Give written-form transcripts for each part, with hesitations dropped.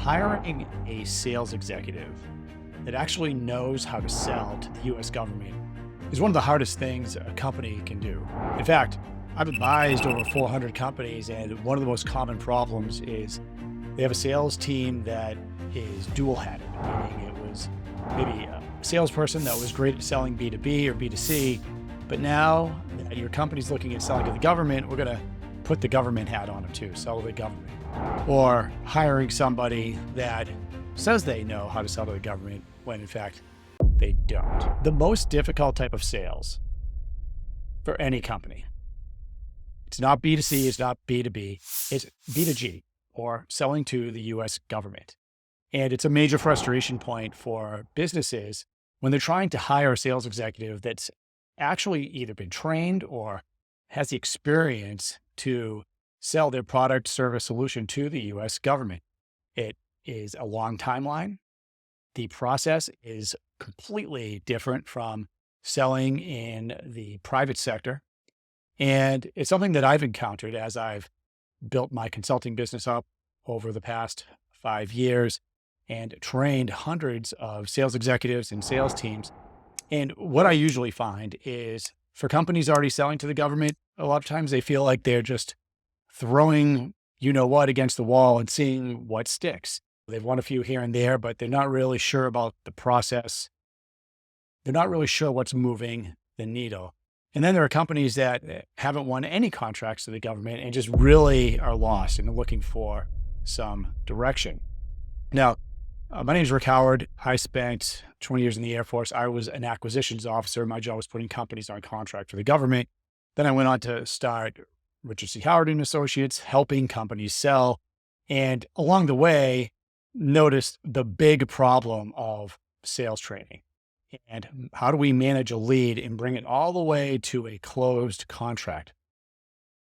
hiring a sales executive that actually knows how to sell to the US government is one of the hardest things a company can do. In fact, I've advised over 400 companies, and one of the most common problems is they have a sales team that is dual-hatted, meaning it was maybe a salesperson that was great at selling B2B or B2C, but now that your company's looking at selling to the government, we're going to put the government hat on them too, sell to the government. Or hiring somebody that says they know how to sell to the government when in fact they don't. The most difficult type of sales for any company, it's not B2C, it's not B2B, it's B2G, or selling to the US government. And it's a major frustration point for businesses when they're trying to hire a sales executive that's actually either been trained or has the experience to sell their product, service, solution to the US government. It is a long timeline. The process is completely different from selling in the private sector. And it's something that I've encountered as I've built my consulting business up over the past 5 years and trained hundreds of sales executives and sales teams. And what I usually find is for companies already selling to the government, a lot of times they feel like they're just throwing you-know-what against the wall and seeing what sticks. They've won a few here and there, but they're not really sure about the process. They're not really sure what's moving the needle. And then there are companies that haven't won any contracts to the government and just really are lost and are looking for some direction. Now, my name is Rick Howard. I spent 20 years in the Air Force. I was an acquisitions officer. My job was putting companies on contract for the government. Then I went on to start Richard C. Howard and Associates, helping companies sell. And along the way, noticed the big problem of sales training. And how do we manage a lead and bring it all the way to a closed contract?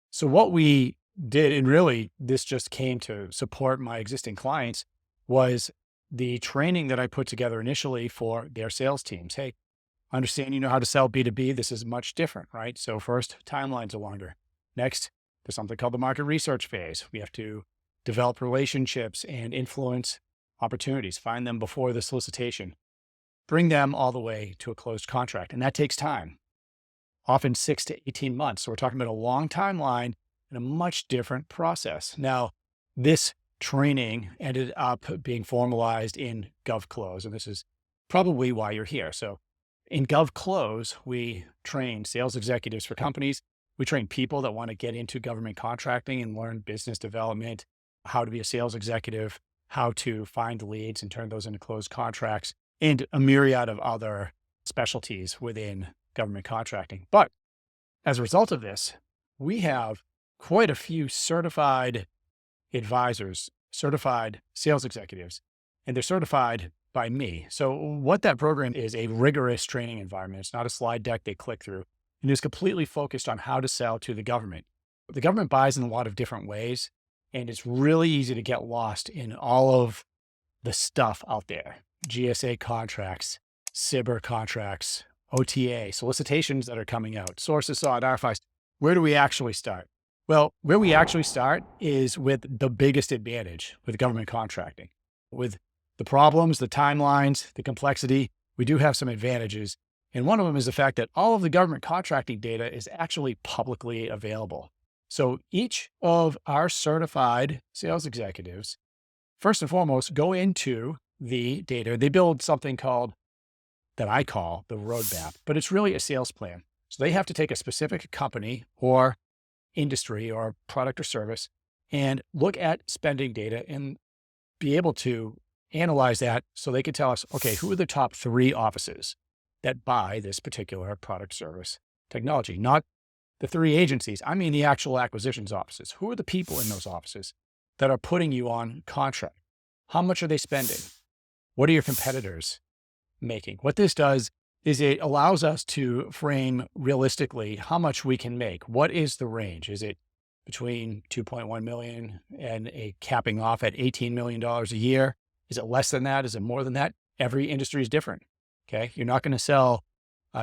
So what we did, and really this just came to support my existing clients, was the training that I put together initially for their sales teams. Hey, understand you know how to sell B2B. This is much different, right? So first, timelines are longer. Next, there's something called the market research phase. We have to develop relationships and influence opportunities, find them before the solicitation, bring them all the way to a closed contract. And that takes time, often 6 to 18 months. So we're talking about a long timeline and a much different process. Now, this training ended up being formalized in Gov Close, and this is probably why you're here. So in Gov Close, we train sales executives for companies. We train people that want to get into government contracting and learn business development, how to be a sales executive, how to find leads and turn those into closed contracts, and a myriad of other specialties within government contracting. But as a result of this, we have quite a few certified advisors, certified sales executives, and they're certified by me. So what that program is a rigorous training environment. It's not a slide deck they click through, and it's completely focused on how to sell to the government. The government buys in a lot of different ways, and it's really easy to get lost in all of the stuff out there. GSA contracts, CIBR contracts, OTA, solicitations that are coming out, sources sought, RFIs. Where do we actually start? Well, where we actually start is with the biggest advantage with government contracting. With the problems, the timelines, the complexity, we do have some advantages. And one of them is the fact that all of the government contracting data is actually publicly available. So each of our certified sales executives, first and foremost, go into the data. They build something that I call the roadmap, but it's really a sales plan. So they have to take a specific company or industry or product or service and look at spending data and be able to analyze that so they can tell us, okay, who are the top 3 offices that buy this particular product, service, technology? Not the 3 agencies. I mean the actual acquisitions offices. Who are the people in those offices that are putting you on contract? How much are they spending? What are your competitors making? What this does is it allows us to frame realistically how much we can make. What is the range? Is it between 2.1 million and a capping off at $18 million a year? Is it less than that? Is it more than that? Every industry is different. Okay. You're not going to sell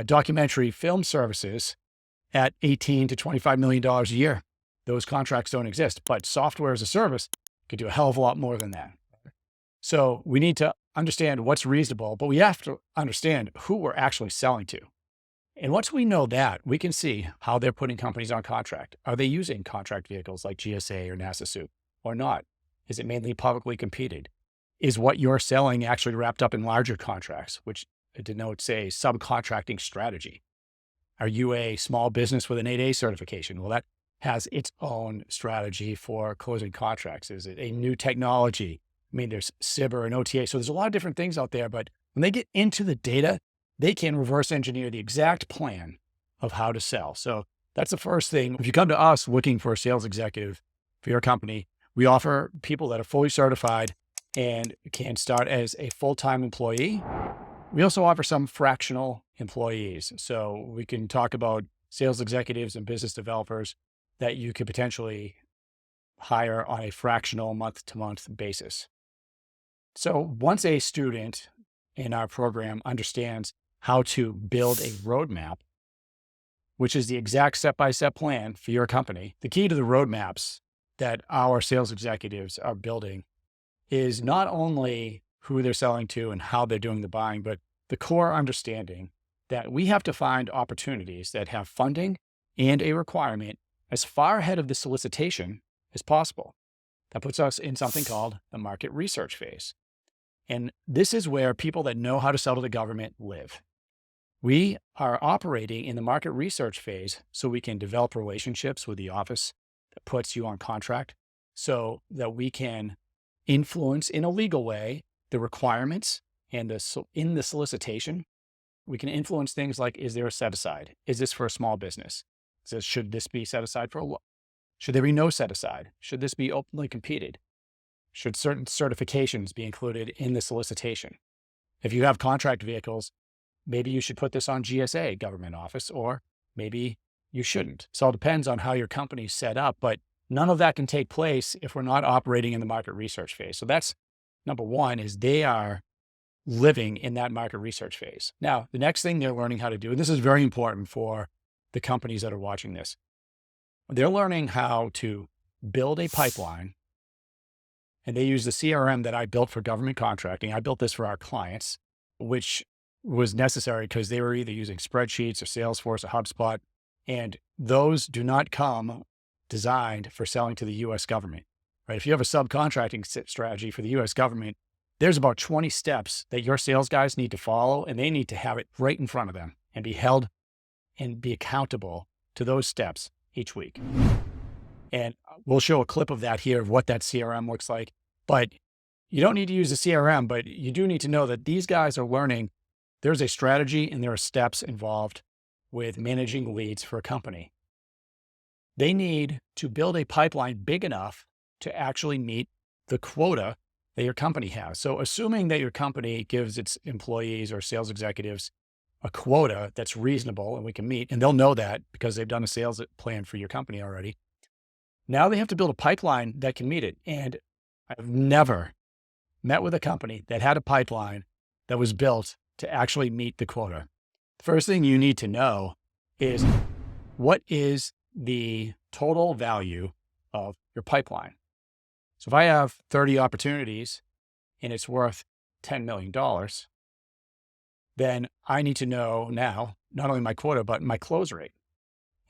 documentary film services at $18 to $25 million a year. Those contracts don't exist, but software as a service could do a hell of a lot more than that. So we need to understand what's reasonable, but we have to understand who we're actually selling to. And once we know that, we can see how they're putting companies on contract. Are they using contract vehicles like GSA or NASA Soup or not? Is it mainly publicly competed? Is what you're selling actually wrapped up in larger contracts, which denotes a subcontracting strategy? Are you a small business with an 8A certification? Well, that has its own strategy for closing contracts. Is it a new technology? I mean, there's CIBR and OTA. So there's a lot of different things out there, but when they get into the data, they can reverse engineer the exact plan of how to sell. So that's the first thing. If you come to us looking for a sales executive for your company, we offer people that are fully certified and can start as a full-time employee. We also offer some fractional employees. So we can talk about sales executives and business developers that you could potentially hire on a fractional month-to-month basis. So once a student in our program understands how to build a roadmap, which is the exact step-by-step plan for your company, the key to the roadmaps that our sales executives are building is not only who they're selling to and how they're doing the buying, but the core understanding that we have to find opportunities that have funding and a requirement as far ahead of the solicitation as possible. That puts us in something called the market research phase. And this is where people that know how to sell to the government live. We are operating in the market research phase so we can develop relationships with the office that puts you on contract so that we can influence in a legal way the requirements and in the solicitation. We can influence things like, is there a set aside? Is this for a small business? Should this be set aside should there be no set aside? Should this be openly competed? Should certain certifications be included in the solicitation? If you have contract vehicles, maybe you should put this on GSA, government office, or maybe you shouldn't. So it all depends on how your company's set up, but none of that can take place if we're not operating in the market research phase. So that's number one, is they are living in that market research phase. Now, the next thing they're learning how to do, and this is very important for the companies that are watching this, they're learning how to build a pipeline. And they use the CRM that I built for government contracting. I built this for our clients, which was necessary because they were either using spreadsheets or Salesforce or HubSpot. And those do not come designed for selling to the US government, right? If you have a subcontracting strategy for the US government, there's about 20 steps that your sales guys need to follow, and they need to have it right in front of them and be held and be accountable to those steps each week. And we'll show a clip of that here of what that CRM looks like. But you don't need to use a CRM, but you do need to know that these guys are learning there's a strategy and there are steps involved with managing leads for a company. They need to build a pipeline big enough to actually meet the quota that your company has. So assuming that your company gives its employees or sales executives a quota that's reasonable and we can meet, and they'll know that because they've done a sales plan for your company already. Now they have to build a pipeline that can meet it. And I've never met with a company that had a pipeline that was built to actually meet the quota. The first thing you need to know is, what is the total value of your pipeline? So if I have 30 opportunities and it's worth $10 million, then I need to know now, not only my quota, but my close rate.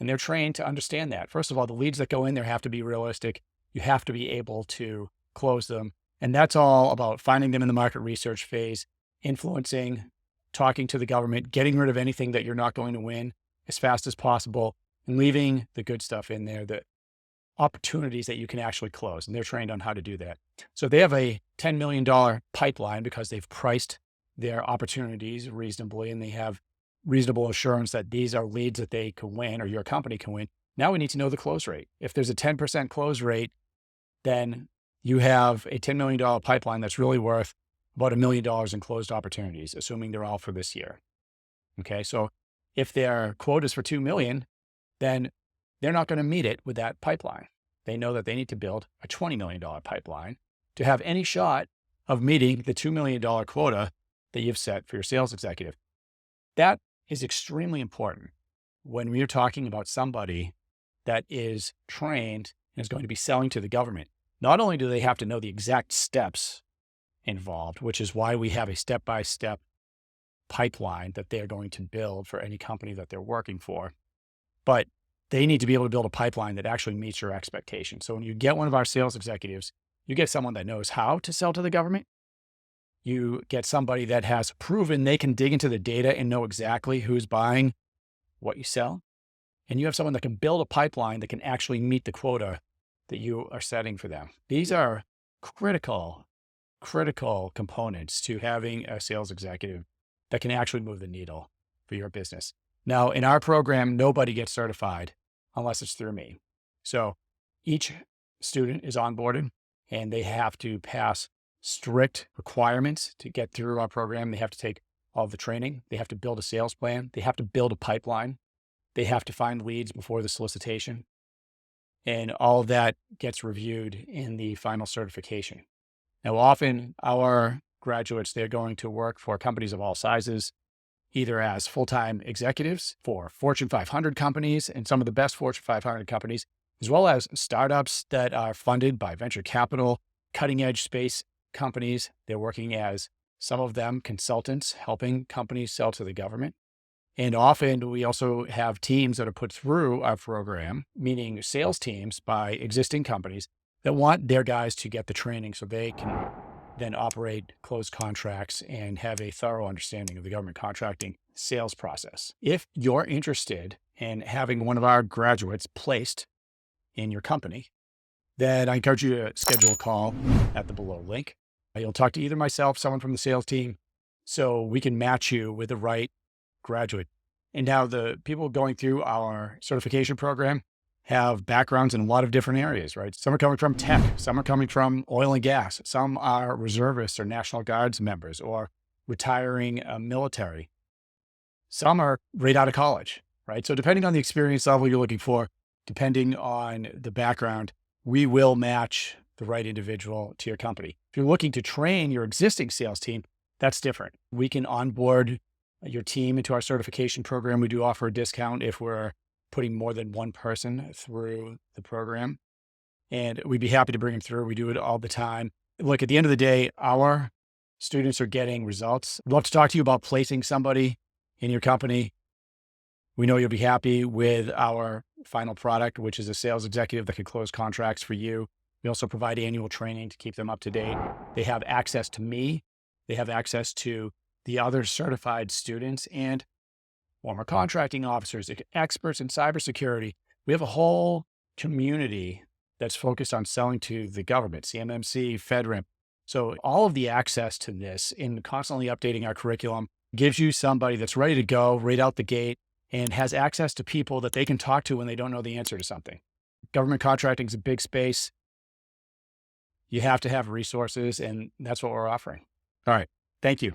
And they're trained to understand that. First of all, the leads that go in there have to be realistic. You have to be able to close them. And that's all about finding them in the market research phase, influencing, talking to the government, getting rid of anything that you're not going to win as fast as possible, and leaving the good stuff in there, the opportunities that you can actually close. And they're trained on how to do that. So they have a $10 million pipeline because they've priced their opportunities reasonably, and they have reasonable assurance that these are leads that they can win or your company can win. Now we need to know the close rate. If there's a 10% close rate, then you have a $10 million pipeline that's really worth about $1 million in closed opportunities, assuming they're all for this year. Okay. So if their quote is for 2 million, then they're not going to meet it with that pipeline. They know that they need to build a $20 million pipeline to have any shot of meeting the $2 million quota that you've set for your sales executive. That is extremely important when we're talking about somebody that is trained and is going to be selling to the government. Not only do they have to know the exact steps involved, which is why we have a step-by-step pipeline that they're going to build for any company that they're working for. But they need to be able to build a pipeline that actually meets your expectations. So when you get one of our sales executives, you get someone that knows how to sell to the government. You get somebody that has proven they can dig into the data and know exactly who's buying what you sell. And you have someone that can build a pipeline that can actually meet the quota that you are setting for them. These are critical components to having a sales executive that can actually move the needle for your business. Now, in our program, nobody gets certified unless it's through me. So each student is onboarded and they have to pass strict requirements to get through our program. They have to take all the training. They have to build a sales plan. They have to build a pipeline. They have to find leads before the solicitation. And all of that gets reviewed in the final certification. Now, often our graduates, they're going to work for companies of all sizes, either as full-time executives for Fortune 500 companies and some of the best Fortune 500 companies, as well as startups that are funded by venture capital, cutting-edge space companies. They're working as, some of them, consultants, helping companies sell to the government. And often we also have teams that are put through our program, meaning sales teams by existing companies that want their guys to get the training so they can then operate, close contracts, and have a thorough understanding of the government contracting sales process. If you're interested in having one of our graduates placed in your company, then I encourage you to schedule a call at the below link. You'll talk to either myself, someone from the sales team, so we can match you with the right graduate. And now the people going through our certification program have backgrounds in a lot of different areas, right? Some are coming from tech, some are coming from oil and gas, some are reservists or National Guards members or retiring military. Some are right out of college, right? So depending on the experience level you're looking for, depending on the background, we will match the right individual to your company. If you're looking to train your existing sales team, that's different. We can onboard your team into our certification program. We do offer a discount if we're putting more than one person through the program. And we'd be happy to bring them through. We do it all the time. Look, at the end of the day, our students are getting results. I'd love to talk to you about placing somebody in your company. We know you'll be happy with our final product, which is a sales executive that can close contracts for you. We also provide annual training to keep them up to date. They have access to me. They have access to the other certified students and former contracting officers, experts in cybersecurity. We have a whole community that's focused on selling to the government, CMMC, FedRAMP. So all of the access to this in constantly updating our curriculum gives you somebody that's ready to go right out the gate and has access to people that they can talk to when they don't know the answer to something. Government contracting is a big space. You have to have resources, and that's what we're offering. All right. Thank you.